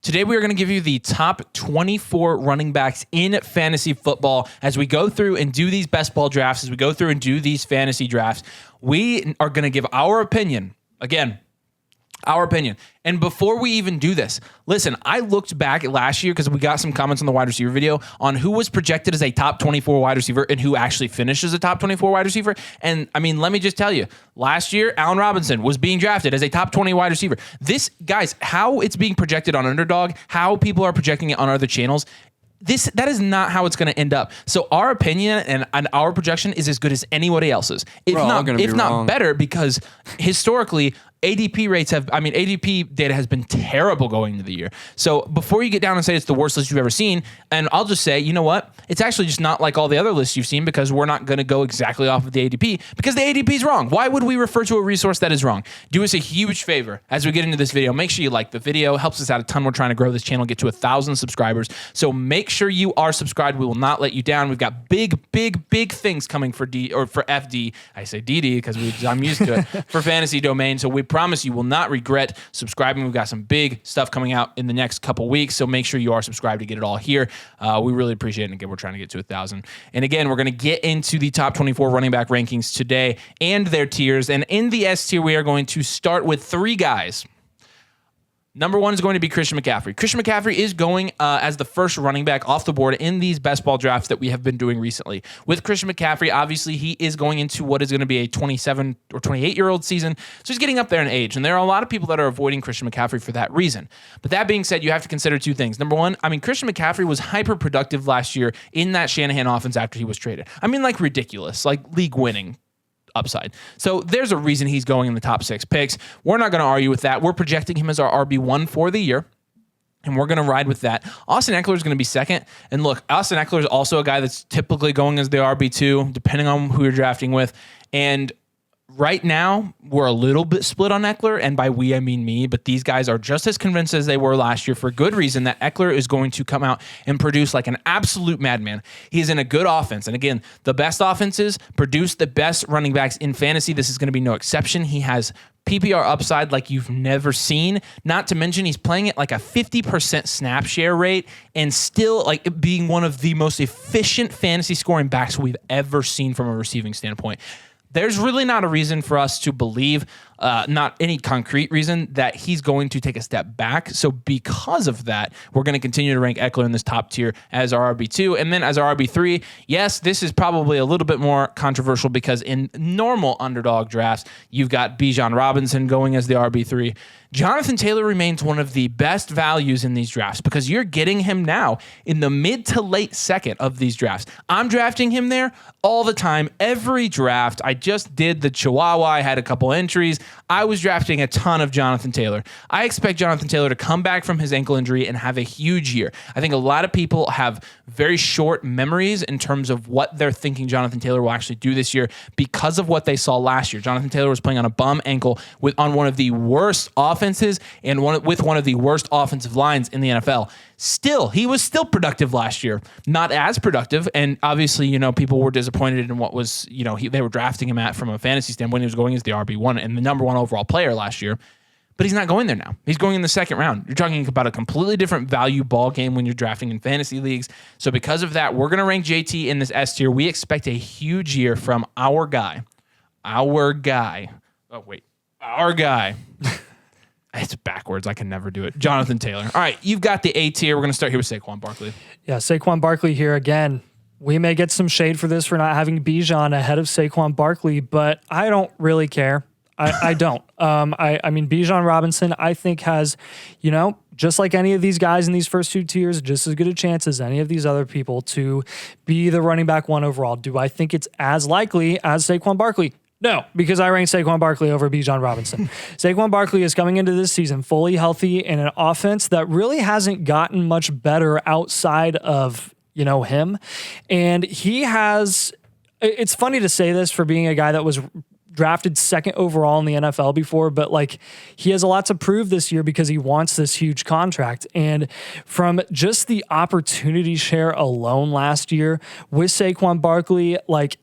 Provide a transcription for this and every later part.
Today, we are going to give you the top 24 running backs in fantasy football. As we go through and do these best ball drafts, as we go through and do these fantasy drafts, we are going to give our opinion. Again, our opinion. And before we even do this, listen, I looked back at last year because we got some comments on the wide receiver video on who was projected as a top 24 wide receiver and who actually finished as a top 24 wide receiver. And I mean, let me just tell you, last year, Allen Robinson was being drafted as a top 20 wide receiver. This, guys, how it's being projected on Underdog, how people are projecting it on other channels, that is not how it's going to end up. So our opinion and our projection is as good as anybody else's, if not better, because historically ADP data has been terrible going into the year. So before you get down and say it's the worst list you've ever seen, and I'll just say, you know what? It's actually just not like all the other lists you've seen, because we're not going to go exactly off of the ADP because the ADP is wrong. Why would we refer to a resource that is wrong? Do us a huge favor as we get into this video. Make sure you like the video. It helps us out a ton. We're trying to grow this channel, get to 1,000 subscribers. So make sure you are subscribed. We will not let you down. We've got big things coming for FD. I say DD because I'm used to it for fantasy domain. So we promise you will not regret subscribing. We've got some big stuff coming out in the next couple weeks, so make sure you are subscribed to get it all here. We really appreciate it. And again, we're trying to get to 1,000. And again, we're going to get into the top 24 running back rankings today and their tiers. And in the S tier, we are going to start with 3 guys. Number 1 is going to be Christian McCaffrey. Christian McCaffrey is going as the first running back off the board in these best ball drafts that we have been doing recently. With Christian McCaffrey, obviously, he is going into what is going to be a 27 or 28-year-old season, so he's getting up there in age, and there are a lot of people that are avoiding Christian McCaffrey for that reason. But that being said, you have to consider 2 things. Number 1, I mean, Christian McCaffrey was hyper-productive last year in that Shanahan offense after he was traded. I mean, like ridiculous, like league-winning upside. So there's a reason he's going in the top 6 picks. We're not going to argue with that. We're projecting him as our RB1 for the year, and we're going to ride with that. Austin Ekeler is going to be second. And look, Austin Ekeler is also a guy that's typically going as the RB2, depending on who you're drafting with. And right now, we're a little bit split on Ekeler, and by we, I mean me, but these guys are just as convinced as they were last year for good reason that Ekeler is going to come out and produce like an absolute madman. He's in a good offense, and again, the best offenses produce the best running backs in fantasy. This is going to be no exception. He has PPR upside like you've never seen, not to mention he's playing at like a 50% snap share rate and still like being one of the most efficient fantasy scoring backs we've ever seen from a receiving standpoint. There's really not a reason for us to believe, not any concrete reason, that he's going to take a step back. So because of that, we're going to continue to rank Ekeler in this top tier as our RB2. And then as our RB3, yes, this is probably a little bit more controversial because in normal Underdog drafts, you've got Bijan Robinson going as the RB3. Jonathan Taylor remains one of the best values in these drafts because you're getting him now in the mid to late second of these drafts. I'm drafting him there all the time, every draft. I just did the Chihuahua. I had a couple entries. I was drafting a ton of Jonathan Taylor. I expect Jonathan Taylor to come back from his ankle injury and have a huge year. I think a lot of people have very short memories in terms of what they're thinking Jonathan Taylor will actually do this year because of what they saw last year. Jonathan Taylor was playing on a bum ankle on one of the worst offenses and with one of the worst offensive lines in the NFL. Still, he was still productive last year, not as productive. And obviously, people were disappointed in what was, they were drafting him at from a fantasy standpoint. He was going as the RB1 and the number 1 overall player last year, but he's not going there now. He's going in the second round. You're talking about a completely different value ball game when you're drafting in fantasy leagues. So because of that, we're going to rank JT in this S tier. We expect a huge year from our guy. It's backwards. I can never do it. Jonathan Taylor. All right, you've got the A tier. We're going to start here with Saquon Barkley. Yeah, Saquon Barkley here again. We may get some shade for this for not having Bijan ahead of Saquon Barkley, but I don't really care. I don't. I mean, Bijan Robinson, I think has, just like any of these guys in these first 2 tiers, just as good a chance as any of these other people to be the running back 1 overall. Do I think it's as likely as Saquon Barkley? No, because I ranked Saquon Barkley over Bijan Robinson. Saquon Barkley is coming into this season fully healthy in an offense that really hasn't gotten much better outside of, him. And he has, it's funny to say this for being a guy that was drafted 2nd overall in the NFL before, but he has a lot to prove this year because he wants this huge contract. And from just the opportunity share alone last year with Saquon Barkley,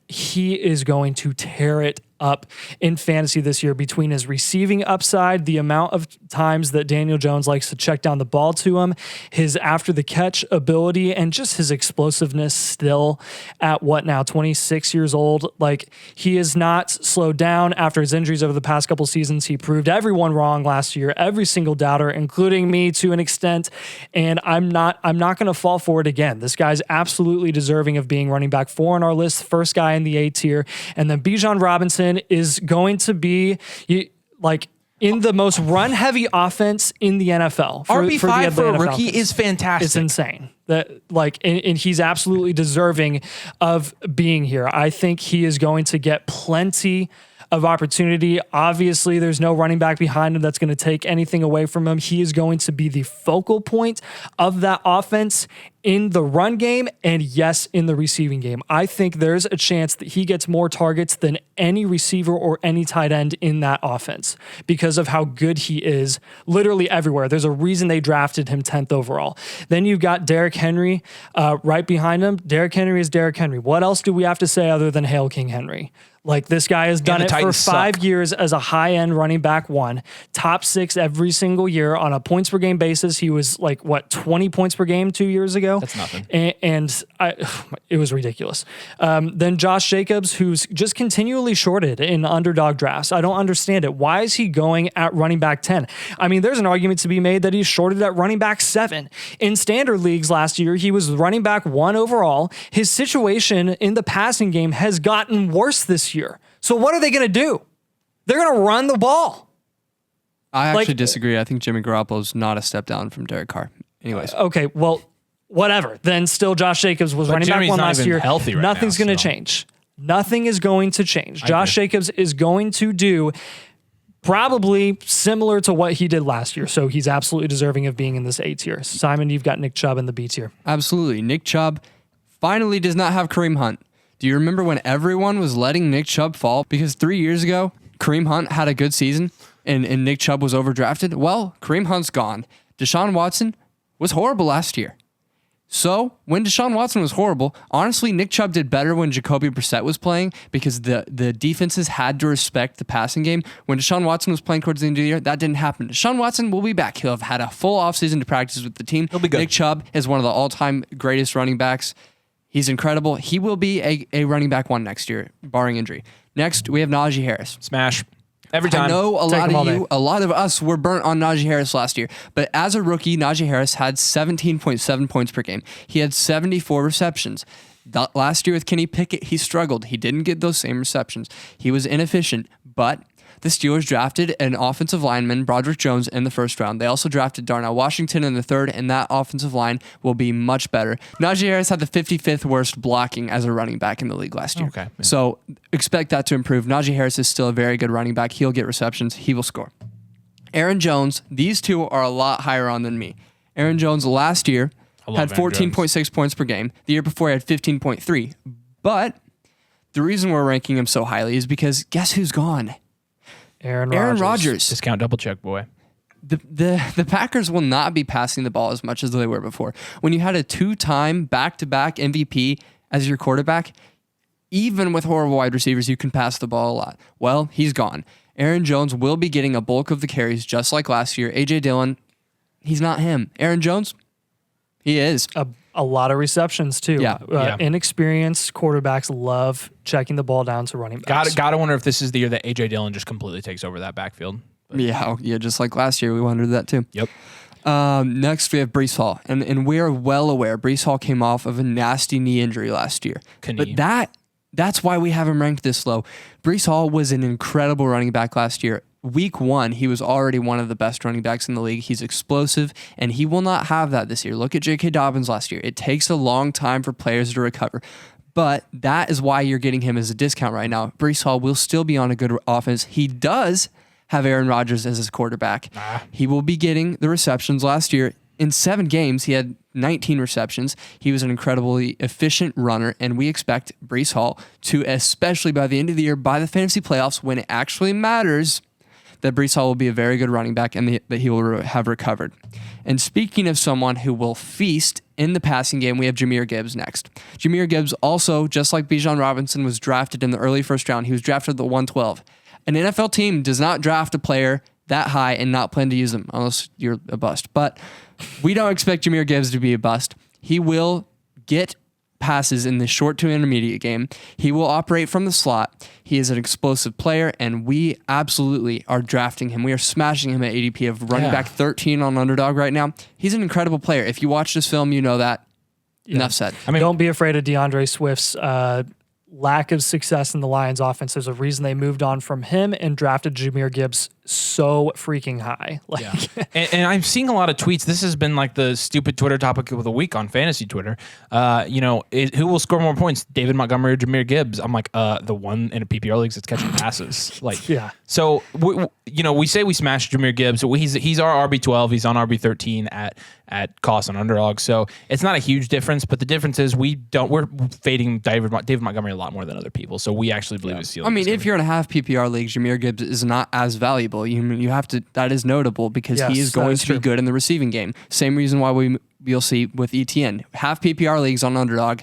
he is going to tear it up in fantasy this year between his receiving upside, the amount of times that Daniel Jones likes to check down the ball to him, his after the catch ability, and just his explosiveness still at 26 years old. Like, he is not slowed down after his injuries over the past couple seasons. He proved everyone wrong last year, every single doubter, including me to an extent. And I'm not going to fall for it again. This guy's absolutely deserving of being running back 4 on our list, first guy in the A tier. And then Bijan Robinson is going to be in the most run-heavy offense in the NFL. RB5 for a Atlanta rookie Falcons. is fantastic. It's insane. And he's absolutely deserving of being here. I think he is going to get plenty of opportunity. Obviously, there's no running back behind him that's going to take anything away from him. He is going to be the focal point of that offense in the run game and, yes, in the receiving game. I think there's a chance that he gets more targets than any receiver or any tight end in that offense because of how good he is literally everywhere. There's a reason they drafted him 10th overall. Then you've got Derrick Henry right behind him. Derrick Henry is Derrick Henry. What else do we have to say other than Hail King Henry? Like, this guy has done it for 5 years as a high-end running back 1, top 6 every single year on a points per game basis. He was 20 points per game 2 years ago. That's nothing. It was ridiculous. Then Josh Jacobs, who's just continually shorted in underdog drafts. I don't understand it. Why is he going at running back 10? I mean, there's an argument to be made that he's shorted at running back 7. In standard leagues last year, he was running back 1 overall. His situation in the passing game has gotten worse this year. So what are they going to do? They're going to run the ball. I actually disagree. I think Jimmy Garoppolo's not a step down from Derek Carr. Anyways. Okay, well, whatever. Then still Josh Jacobs was running back 1 last year. Healthy right Nothing's going to so. change. Nothing is going to change. Josh Jacobs is going to do probably similar to what he did last year. So he's absolutely deserving of being in this A tier. Simon, you've got Nick Chubb in the B tier. Absolutely. Nick Chubb finally does not have Kareem Hunt. Do you remember when everyone was letting Nick Chubb fall? Because 3 years ago, Kareem Hunt had a good season and Nick Chubb was overdrafted. Well, Kareem Hunt's gone. Deshaun Watson was horrible last year. So when Deshaun Watson was horrible, honestly, Nick Chubb did better when Jacoby Brissett was playing because the defenses had to respect the passing game. When Deshaun Watson was playing towards the end of the year, that didn't happen. Deshaun Watson will be back. He'll have had a full offseason to practice with the team. He'll be good. Nick Chubb is one of the all-time greatest running backs. He's incredible. He will be a running back 1 next year, barring injury. Next, we have Najee Harris. Smash. Every time. I know a lot of us were burnt on Najee Harris last year, but as a rookie, Najee Harris had 17.7 points per game. He had 74 receptions. Last year with Kenny Pickett, he struggled. He didn't get those same receptions. He was inefficient, but the Steelers drafted an offensive lineman, Broderick Jones, in the first round. They also drafted Darnell Washington in the 3rd, and that offensive line will be much better. Najee Harris had the 55th worst blocking as a running back in the league last year. Okay. Yeah. So expect that to improve. Najee Harris is still a very good running back. He'll get receptions. He will score. Aaron Jones, these two are a lot higher on than me. Aaron Jones last year had 14.6 points per game. The year before, he had 15.3. But the reason we're ranking him so highly is because guess who's gone? Aaron Rodgers. Discount double check, boy. The Packers will not be passing the ball as much as they were before. When you had a 2-time back-to-back MVP as your quarterback, even with horrible wide receivers, you can pass the ball a lot. Well, he's gone. Aaron Jones will be getting a bulk of the carries just like last year. A.J. Dillon, he's not him. Aaron Jones, he is. A lot of receptions, too. Yeah. Inexperienced quarterbacks love checking the ball down to running backs. Gotta wonder if this is the year that A.J. Dillon just completely takes over that backfield. But Yeah, just like last year, we wondered that too. Yep. Next, we have Breece Hall. And we are well aware Breece Hall came off of a nasty knee injury last year. Knee. But that's why we have him ranked this low. Breece Hall was an incredible running back last year. Week 1, he was already one of the best running backs in the league. He's explosive, and he will not have that this year. Look at J.K. Dobbins last year. It takes a long time for players to recover. But that is why you're getting him as a discount right now. Breece Hall will still be on a good offense. He does have Aaron Rodgers as his quarterback. He will be getting the receptions last year. In 7 games, he had 19 receptions. He was an incredibly efficient runner, and we expect Breece Hall to, especially by the end of the year, by the fantasy playoffs, when it actually matters, that Breece Hall will be a very good running back and that he will have recovered. And speaking of someone who will feast in the passing game, we have Jahmyr Gibbs next. Jahmyr Gibbs also, just like Bijan Robinson, was drafted in the early first round. He was drafted at the 112. An NFL team does not draft a player that high and not plan to use them unless you're a bust. But we don't expect Jahmyr Gibbs to be a bust. He will get passes in the short to intermediate game. He will operate from the slot. He is an explosive player, and we absolutely are drafting him. We are smashing him at ADP of running back 13 on Underdog right now. He's an incredible player. If you watch this film, you know that. Yeah. Enough said. I mean, don't be afraid of DeAndre Swift's lack of success in the Lions offense. There's a reason they moved on from him and drafted Jahmyr Gibbs so freaking high. And I'm seeing a lot of tweets. This has been like the stupid Twitter topic of the week on fantasy Twitter. Who will score more points, David Montgomery or Jahmyr Gibbs? I'm like, the one in a PPR leagues that's catching passes. Yeah. So we say we smashed Jahmyr Gibbs. He's our RB12. He's on RB13 at cost on Underdog. So it's not a huge difference, but the difference is we're fading David Montgomery a lot more than other people. So we actually believe his ceiling. I mean, if you're in a half PPR league, Jahmyr Gibbs is not as valuable. You have to. That is notable because he is going to be good in the receiving game. Same reason why you'll see with ETN half PPR leagues on Underdog,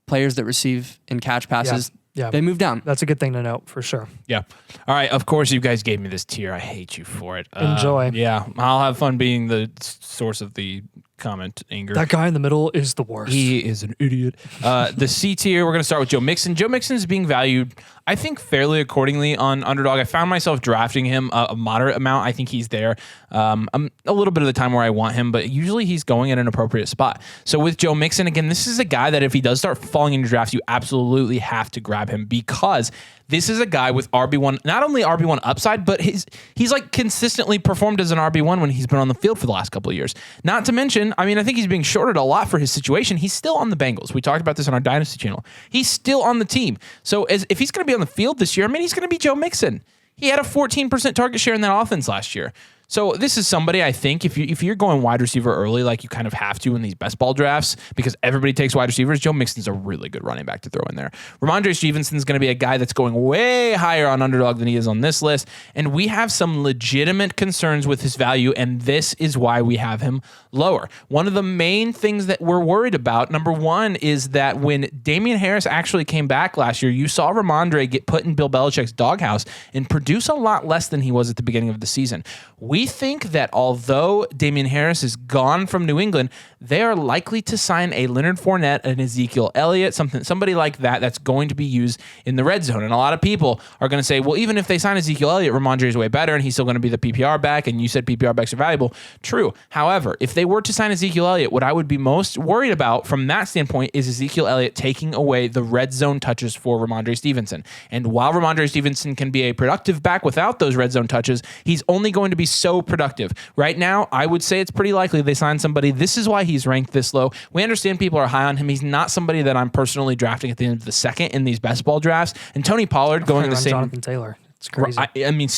players that receive and catch passes. Yeah. They move down. That's a good thing to note for sure. Yeah. All right. Of course, you guys gave me this tier. I hate you for it. Enjoy. Yeah. I'll have fun being the source of the comment anger. That guy in the middle is the worst. He is an idiot. The C tier, we're going to start with Joe Mixon. Joe Mixon is being valued, I think, fairly accordingly on Underdog. I found myself drafting him a moderate amount. I think he's there a little bit of the time where I want him, but usually he's going at an appropriate spot. So with Joe Mixon, again, this is a guy that if he does start falling in your drafts, you absolutely have to grab him because this is a guy with RB1, not only RB1 upside, but he's like consistently performed as an RB1 when he's been on the field for the last couple of years. Not to mention, I mean, I think he's being shorted a lot for his situation. He's still on the Bengals. We talked about this on our Dynasty channel. He's still on the team. So if he's going to be on the field this year, I mean, he's going to be Joe Mixon. He had a 14% target share in that offense last year. So this is somebody, I think, if you're going wide receiver early, like you kind of have to in these best ball drafts, because everybody takes wide receivers, Joe Mixon's a really good running back to throw in there. Ramondre Stevenson's going to be a guy that's going way higher on Underdog than he is on this list, and we have some legitimate concerns with his value, and this is why we have him lower. One of the main things that we're worried about, number one, is that when Damian Harris actually came back last year, you saw Ramondre get put in Bill Belichick's doghouse and produce a lot less than he was at the beginning of the season. We think that although Damian Harris is gone from New England, they are likely to sign a Leonard Fournette and Ezekiel Elliott, somebody like that that's going to be used in the red zone. And a lot of people are going to say, well, even if they sign Ezekiel Elliott, Ramondre is way better and he's still going to be the PPR back, and you said PPR backs are valuable. True. However, if they were to sign Ezekiel Elliott, what I would be most worried about from that standpoint is Ezekiel Elliott taking away the red zone touches for Ramondre Stevenson. And while Ramondre Stevenson can be a productive back without those red zone touches, he's only going to be so productive. Right now, I would say it's pretty likely they sign somebody. This is why he's ranked this low. We understand people are high on him. He's not somebody that I'm personally drafting at the end of the second in these best ball drafts. And Tony Pollard going in the same. Jonathan Taylor. It's crazy. I mean,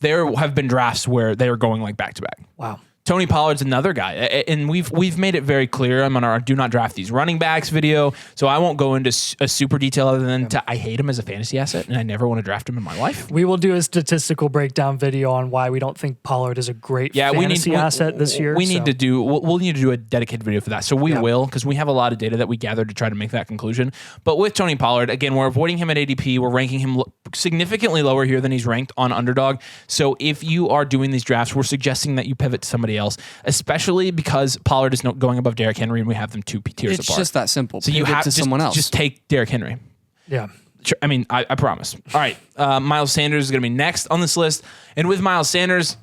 there have been drafts where they are going like back to back. Wow. Tony Pollard's another guy, and we've made it very clear. I'm on our Do Not Draft These Running Backs video, so I won't go into a super detail other than I hate him as a fantasy asset, and I never want to draft him in my life. We will do a statistical breakdown video on why we don't think Pollard is a great fantasy asset this year. We'll need to do a dedicated video for that. So we will, because we have a lot of data that we gathered to try to make that conclusion. But with Tony Pollard, again, we're avoiding him at ADP. We're ranking him significantly lower here than he's ranked on Underdog. So if you are doing these drafts, we're suggesting that you pivot to somebody else, especially because Pollard is going above Derrick Henry, and we have them two tiers apart. It's just that simple. So you have to someone else. Just take Derrick Henry. Yeah. I mean, I promise. All right. Miles Sanders is going to be next on this list. And with Miles Sanders,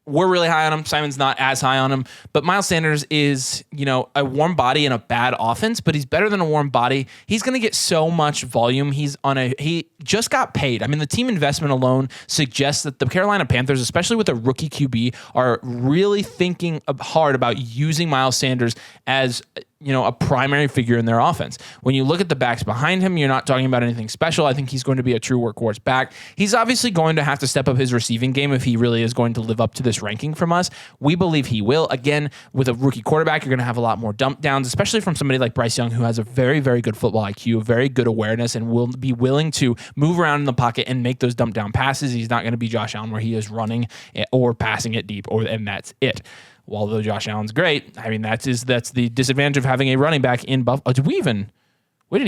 we're really high on him. Simon's not as high on him. But Miles Sanders is, a warm body in a bad offense, but he's better than a warm body. He's going to get so much volume. He just got paid. I mean, the team investment alone suggests that the Carolina Panthers, especially with a rookie QB, are really thinking hard about using Miles Sanders as a primary figure in their offense. When you look at the backs behind him, you're not talking about anything special. I think he's going to be a true workhorse back. He's obviously going to have to step up his receiving game if he really is going to live up to this ranking from us. We believe he will. Again, with a rookie quarterback, you're going to have a lot more dump downs, especially from somebody like Bryce Young, who has a very, very good football IQ, very good awareness, and will be willing to move around in the pocket and make those dump down passes. He's not going to be Josh Allen where he is running or passing it deep, and that's it. Although Josh Allen's great, I mean, that's the disadvantage of having a running back in Buffalo. We didn't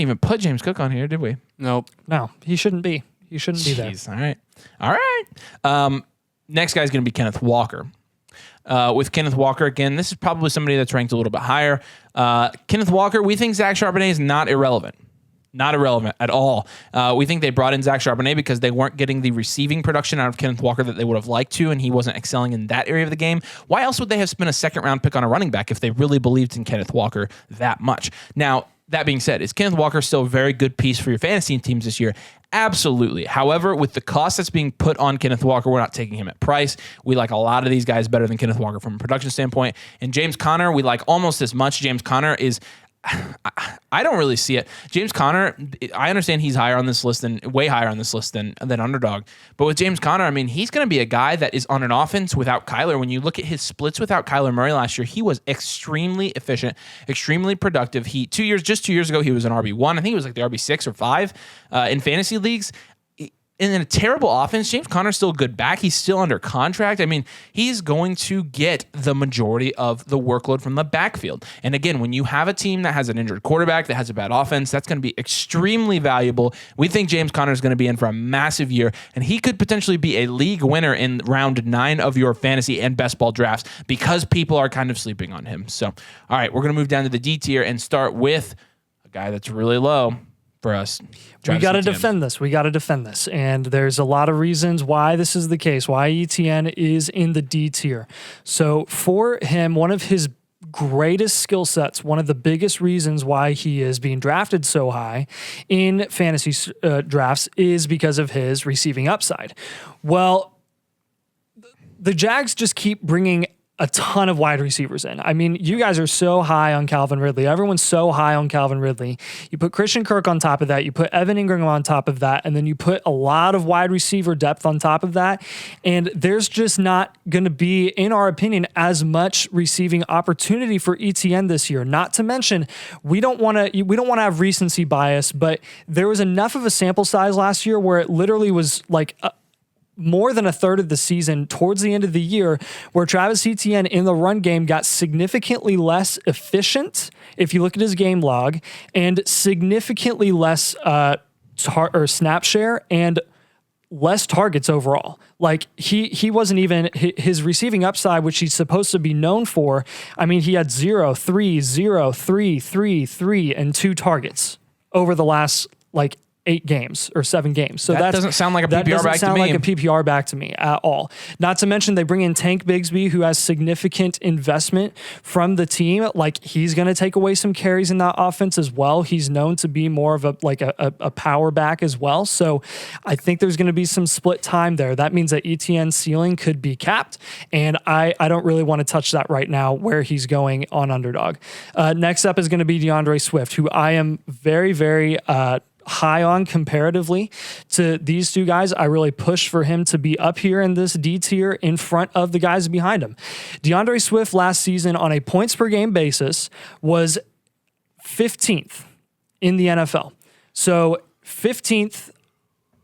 even put James Cook on here, did we? Nope. No, he shouldn't be. He shouldn't be there. All right. Next guy's going to be Kenneth Walker. With Kenneth Walker, again, this is probably somebody that's ranked a little bit higher. Kenneth Walker, we think Zach Charbonnet is not irrelevant. Not irrelevant at all. We think they brought in Zach Charbonnet because they weren't getting the receiving production out of Kenneth Walker that they would have liked to, and he wasn't excelling in that area of the game. Why else would they have spent a second-round pick on a running back if they really believed in Kenneth Walker that much? Now, that being said, is Kenneth Walker still a very good piece for your fantasy teams this year? Absolutely. However, with the cost that's being put on Kenneth Walker, we're not taking him at price. We like a lot of these guys better than Kenneth Walker from a production standpoint. And James Conner, we like almost as much. James Conner is... I don't really see it. James Conner, I understand he's higher on this list way higher on this list than Underdog. But with James Conner, I mean, he's going to be a guy that is on an offense without Kyler. When you look at his splits without Kyler Murray last year, he was extremely efficient, extremely productive. Just 2 years ago, he was an RB1. I think it was like the RB6 or 5 in fantasy leagues. And in a terrible offense, James Conner's still a good back. He's still under contract. I mean, he's going to get the majority of the workload from the backfield. And again, when you have a team that has an injured quarterback, that has a bad offense, that's going to be extremely valuable. We think James Conner is going to be in for a massive year, and he could potentially be a league winner in round 9 of your fantasy and best ball drafts because people are kind of sleeping on him. So, all right, we're going to move down to the D tier and start with a guy that's really low for us. We got to defend this. We got to defend this. And there's a lot of reasons why this is the case, why ETN is in the D tier. So for him, one of his greatest skill sets, one of the biggest reasons why he is being drafted so high in fantasy drafts is because of his receiving upside. Well, the Jags just keep bringing a ton of wide receivers in. I mean, you guys are so high on Calvin Ridley. Everyone's so high on Calvin Ridley. You put Christian Kirk on top of that. You put Evan Ingram on top of that. And then you put a lot of wide receiver depth on top of that. And there's just not going to be, in our opinion, as much receiving opportunity for ETN this year. Not to mention, we don't want to have recency bias, but there was enough of a sample size last year where it literally was like more than a third of the season towards the end of the year where Travis Etienne in the run game got significantly less efficient if you look at his game log, and significantly less snap share and less targets overall. Like he wasn't even his receiving upside, which he's supposed to be known for. I mean, he had 0, 3, 0, 3, 3, 3 and 2 targets over the last 8 games or 7 games. So that doesn't sound like a PPR back to me. That doesn't sound like a PPR back to me at all. Not to mention they bring in Tank Bigsby, who has significant investment from the team. Like, he's going to take away some carries in that offense as well. He's known to be more of a power back as well. So I think there's going to be some split time there. That means that ETN's ceiling could be capped. And I don't really want to touch that right now where he's going on Underdog. Next up is going to be DeAndre Swift, who I am very, very high on comparatively to these two guys. I really push for him to be up here in this D tier in front of the guys behind him. DeAndre Swift last season on a points per game basis was 15th in the NFL. So 15th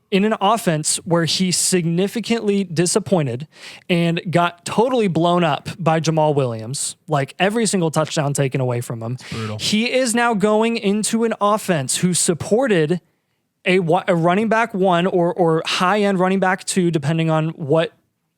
in an offense where he significantly disappointed and got totally blown up by Jamal Williams, like every single touchdown taken away from him. He is now going into an offense who supported a running back 1 or high-end running back 2, depending on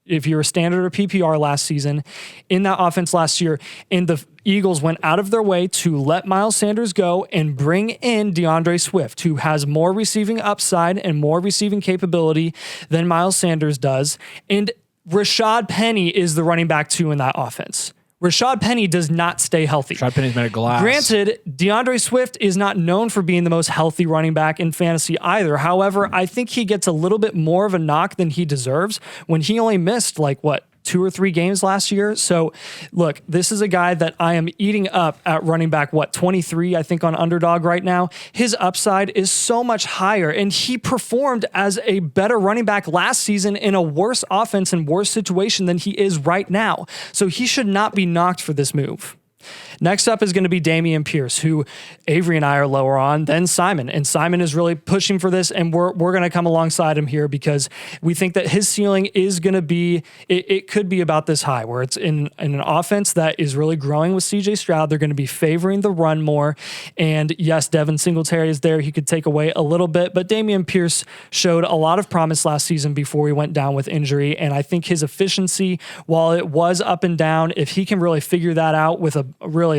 if you're a standard or PPR last season, in that offense last year. And the Eagles went out of their way to let Miles Sanders go and bring in DeAndre Swift, who has more receiving upside and more receiving capability than Miles Sanders does. And Rashad Penny is the running back 2 in that offense. Rashad Penny does not stay healthy. Rashad Penny's made of glass. Granted, DeAndre Swift is not known for being the most healthy running back in fantasy either. However, I think he gets a little bit more of a knock than he deserves when he only missed 2 2 or 3 games last year. So look, this is a guy that I am eating up at running back, 23, I think, on Underdog right now. His upside is so much higher, and he performed as a better running back last season in a worse offense and worse situation than he is right now. So he should not be knocked for this move. Next up is going to be Dameon Pierce, who Avery and I are lower on than Simon. And Simon is really pushing for this, and we're going to come alongside him here because we think that his ceiling is going to be, it could be about this high, where it's in an offense that is really growing with CJ Stroud. They're going to be favoring the run more. And yes, Devin Singletary is there. He could take away a little bit, but Dameon Pierce showed a lot of promise last season before he went down with injury. And I think his efficiency, while it was up and down, if he can really figure that out with a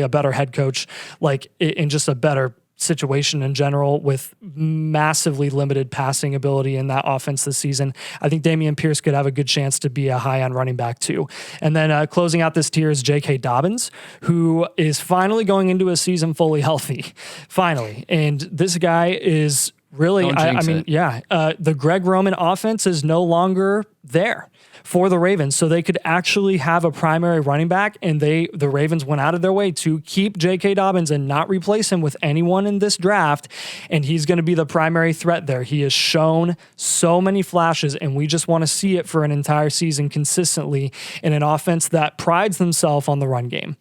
better head coach, like in just a better situation in general with massively limited passing ability in that offense this season, I think Dameon Pierce could have a good chance to be a high-end running back too. And then closing out this tier is J.K. Dobbins, who is finally going into a season fully healthy, finally. And this guy is really, the Greg Roman offense is no longer there for the Ravens. So they could actually have a primary running back, and the Ravens went out of their way to keep J.K. Dobbins and not replace him with anyone in this draft. And he's going to be the primary threat there. He has shown so many flashes, and we just want to see it for an entire season consistently in an offense that prides themselves on the run game.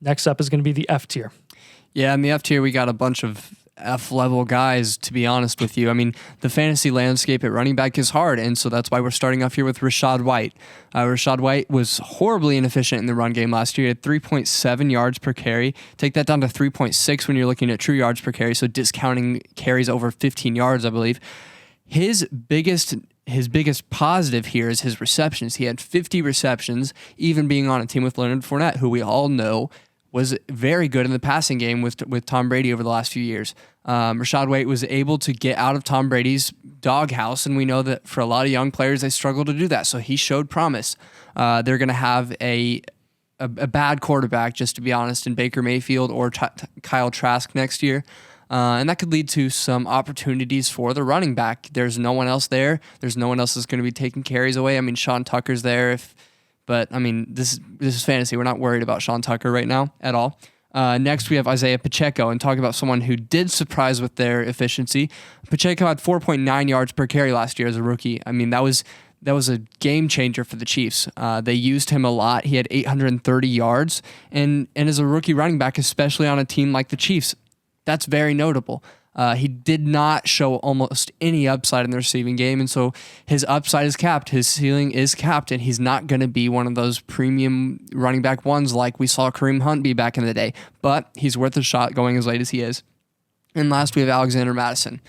Next up is going to be the F tier. Yeah, in the F tier, we got a bunch of F-level guys, to be honest with you. I mean, the fantasy landscape at running back is hard, and so that's why we're starting off here with Rachaad White. Rachaad White was horribly inefficient in the run game last year. He had 3.7 yards per carry. Take that down to 3.6 when you're looking at true yards per carry, so discounting carries over 15 yards, I believe. His biggest positive here is his receptions. He had 50 receptions, even being on a team with Leonard Fournette, who we all know was very good in the passing game with Tom Brady over the last few years. Rachaad White was able to get out of Tom Brady's doghouse, and we know that for a lot of young players, they struggle to do that. So he showed promise. They're going to have a bad quarterback, just to be honest, in Baker Mayfield or Kyle Trask next year. And that could lead to some opportunities for the running back. There's no one else there. There's no one else that's going to be taking carries away. I mean, Sean Tucker's there But, I mean, this is fantasy. We're not worried about Sean Tucker right now at all. Next, we have Isaiah Pacheco, and talk about someone who did surprise with their efficiency. Pacheco had 4.9 yards per carry last year as a rookie. I mean, that was a game changer for the Chiefs. They used him a lot. He had 830 yards, and as a rookie running back, especially on a team like the Chiefs, that's very notable. He did not show almost any upside in the receiving game, and so his upside is capped. His ceiling is capped, and he's not going to be one of those premium running back ones like we saw Kareem Hunt be back in the day, but he's worth a shot going as late as he is. And last, we have Alexander Mattison.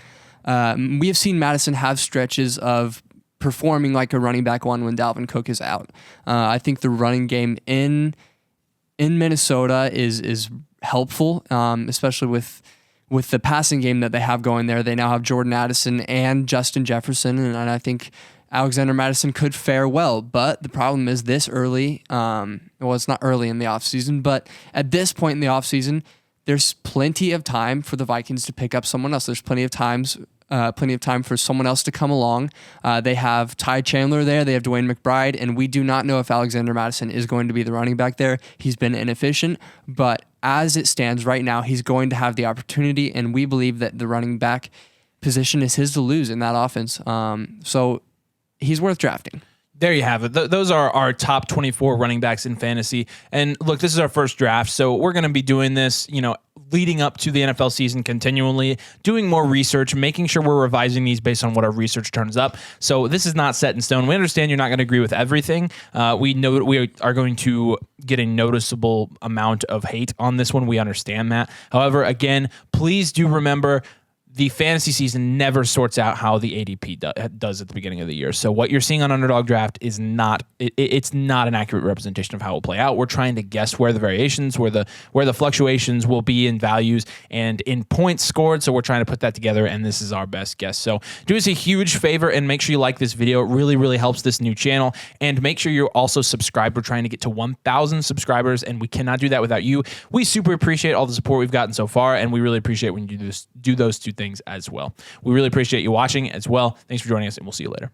We have seen Mattison have stretches of performing like a running back one when Dalvin Cook is out. I think the running game in Minnesota is helpful, especially with the passing game that they have going there. They now have Jordan Addison and Justin Jefferson, and I think Alexander Mattison could fare well. But the problem is this early, it's not early in the offseason, but at this point in the offseason, there's plenty of time for the Vikings to pick up someone else. There's plenty of time for someone else to come along. They have Ty Chandler there. They have Dwayne McBride, and we do not know if Alexander Mattison is going to be the running back there. He's been inefficient, but as it stands right now, he's going to have the opportunity, and we believe that the running back position is his to lose in that offense. So he's worth drafting. There you have it. Those are our top 24 running backs in fantasy. And look, this is our first draft, so we're going to be doing this, leading up to the NFL season continually, doing more research, making sure we're revising these based on what our research turns up. So this is not set in stone. We understand you're not going to agree with everything. We know that we are going to get a noticeable amount of hate on this one. We understand that. However, again, please do remember the fantasy season never sorts out how the ADP does at the beginning of the year. So what you're seeing on Underdog Draft is not it's not an accurate representation of how it will play out. We're trying to guess where the variations, where the fluctuations will be in values and in points scored. So we're trying to put that together, and this is our best guess. So do us a huge favor and make sure you like this video. It really, really helps this new channel. And make sure you're also subscribed. We're trying to get to 1,000 subscribers, and we cannot do that without you. We super appreciate all the support we've gotten so far, and we really appreciate when you do those two things as well. We really appreciate you watching as well. Thanks for joining us, and we'll see you later.